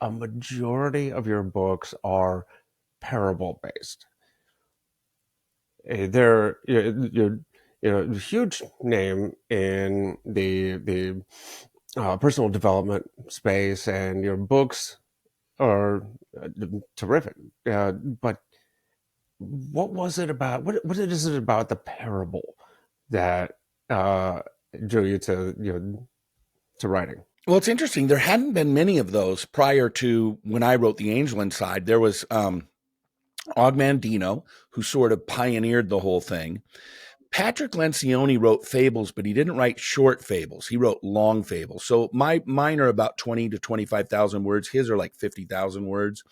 a majority of your books are parable based. They're a huge name in the personal development space, and your books are terrific. But what was it about? What is it about the parable that uh, drew you to to writing? Well, it's interesting. There hadn't been many of those prior to when I wrote The Angel Inside. There was Og Mandino, who sort of pioneered the whole thing. Patrick Lencioni wrote fables, but he didn't write short fables. He wrote long fables. So mine are about 20 to 25,000 words. His are like 50,000 words.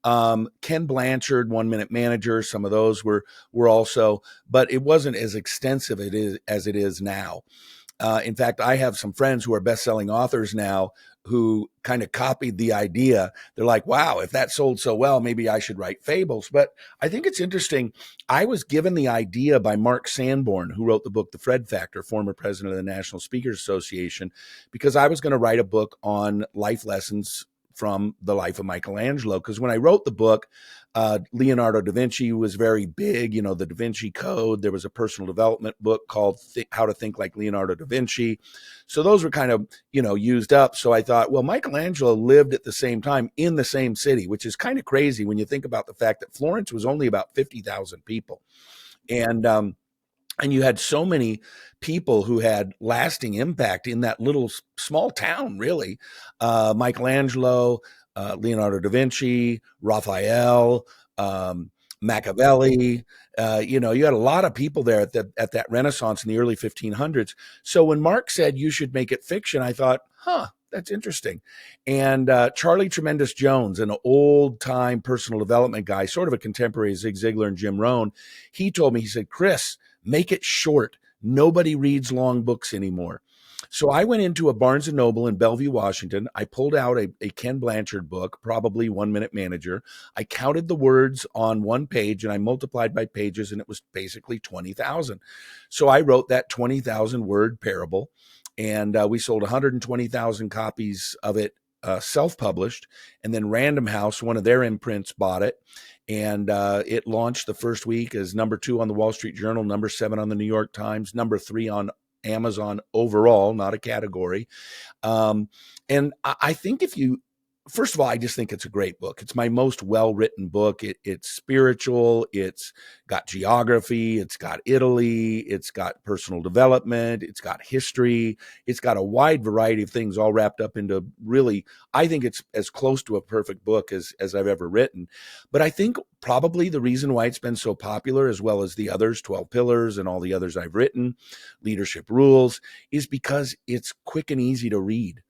Ken Blanchard, One Minute Manager, some of those were also, but it wasn't as extensive as it is now. In fact, I have some friends who are best-selling authors now who kind of copied the idea. They're like, wow, if that sold so well, maybe I should write fables. But I think it's interesting. I was given the idea by Mark Sanborn, who wrote the book, The Fred Factor, former president of the National Speakers Association, because I was going to write a book on life lessons from the life of Michelangelo. Because when I wrote the book, Leonardo da Vinci was very big, the Da Vinci Code. There was a personal development book called How to Think Like Leonardo da Vinci. So those were kind of, used up. So I thought, well, Michelangelo lived at the same time in the same city, which is kind of crazy when you think about the fact that Florence was only about 50,000 people. And you had so many people who had lasting impact in that little small town, really. Michelangelo, Leonardo da Vinci, Raphael, Machiavelli. You had a lot of people there at that Renaissance in the early 1500s. So when Mark said you should make it fiction, I thought, that's interesting. And Charlie Tremendous Jones, an old time personal development guy, sort of a contemporary of Zig Ziglar and Jim Rohn, he told me, he said, Chris, make it short. Nobody reads long books anymore. So I went into a Barnes and Noble in Bellevue, Washington. I pulled out a Ken Blanchard book, probably One Minute Manager. I counted the words on one page and I multiplied by pages, and it was basically 20,000. So I wrote that 20,000 word parable, and we sold 120,000 copies of it self-published. And then Random House, one of their imprints, bought it. And it launched the first week as number 2 on the Wall Street Journal, number 7 on the New York Times, number 3 on Amazon overall, not a category. And I think first of all, I just think it's a great book. It's my most well-written book. It's spiritual. It's got geography. It's got Italy. It's got personal development. It's got history. It's got a wide variety of things all wrapped up into really, I think it's as close to a perfect book as I've ever written. But I think probably the reason why it's been so popular, as well as the others, 12 Pillars and all the others I've written, Leadership Rules, is because it's quick and easy to read.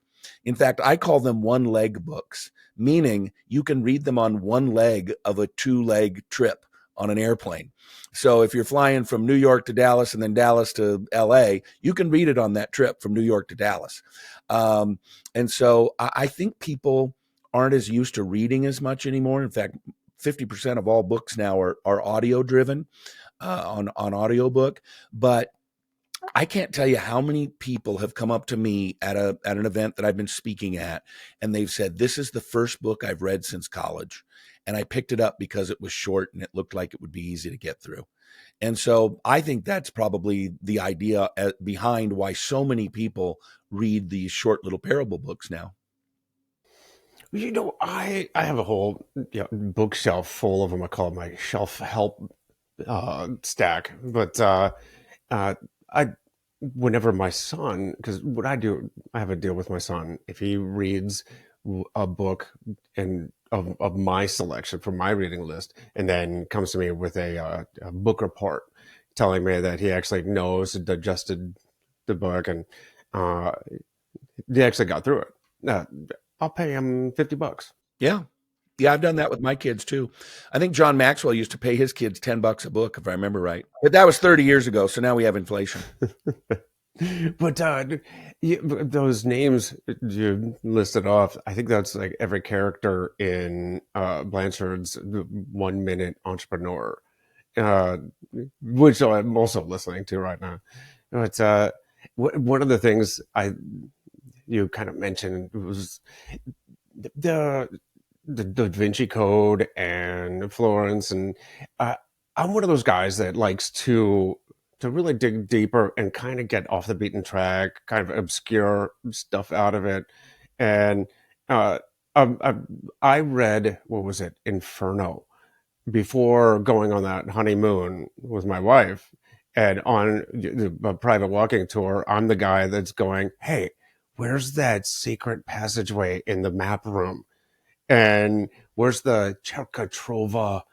In fact, I call them one-leg books, meaning you can read them on one leg of a 2-leg trip on an airplane. So if you're flying from New York to Dallas and then Dallas to LA, you can read it on that trip from New York to Dallas. And so I think people aren't as used to reading as much anymore. In fact, 50% of all books now are audio driven on audiobook. But I can't tell you how many people have come up to me at an event that I've been speaking at, and they've said, this is the first book I've read since college. And I picked it up because it was short and it looked like it would be easy to get through. And so I think that's probably the idea behind why so many people read these short little parable books now. I have a whole bookshelf full of them. I call it my shelf help stack. But uh, I, whenever my son, because what I do, I have a deal with my son. If he reads a book and of my selection from my reading list, and then comes to me with a book report telling me that he actually knows and digested the book and uh, he actually got through it. I'll pay him $50. Yeah. Yeah, I've done that with my kids too. I think John Maxwell used to pay his kids $10 a book, if I remember right. But that was 30 years ago, so now we have inflation. But those names you listed off, I think that's like every character in Blanchard's 1 Minute Entrepreneur, uh, which I'm also listening to right now. But one of the things you kind of mentioned was the the Da Vinci Code and Florence, and uh, I'm one of those guys that likes to really dig deeper and kind of get off the beaten track, kind of obscure stuff out of it. And uh, um, I, I read, what was it, Inferno, before going on that honeymoon with my wife. And on the private walking tour, I'm the guy that's going, "Hey, where's that secret passageway in the map room? And where's the Cherkatrova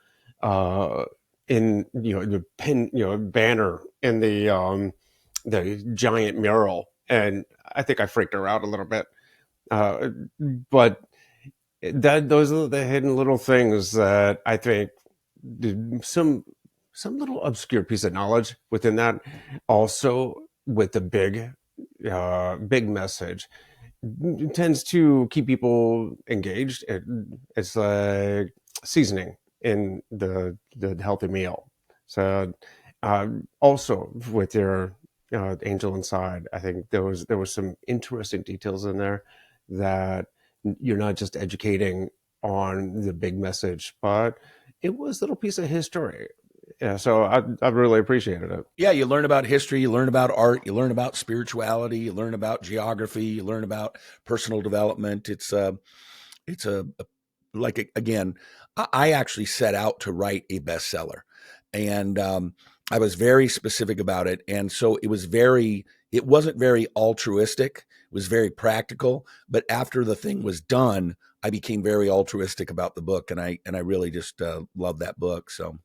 uh, in the pin banner in the giant mural?" And I think I freaked her out a little bit, uh, but that those are the hidden little things that I think some some little obscure piece of knowledge within that, also with the big message, tends to keep people engaged. It's like seasoning in the healthy meal. So also with your angel inside, I think there was some interesting details in there that you're not just educating on the big message, but it was a little piece of history. Yeah, so I really appreciated it. Yeah, you learn about history, you learn about art, you learn about spirituality, you learn about geography, you learn about personal development. It's again, I actually set out to write a bestseller, and I was very specific about it, and so it wasn't very altruistic. It was very practical, but after the thing was done, I became very altruistic about the book, and I really just love that book. So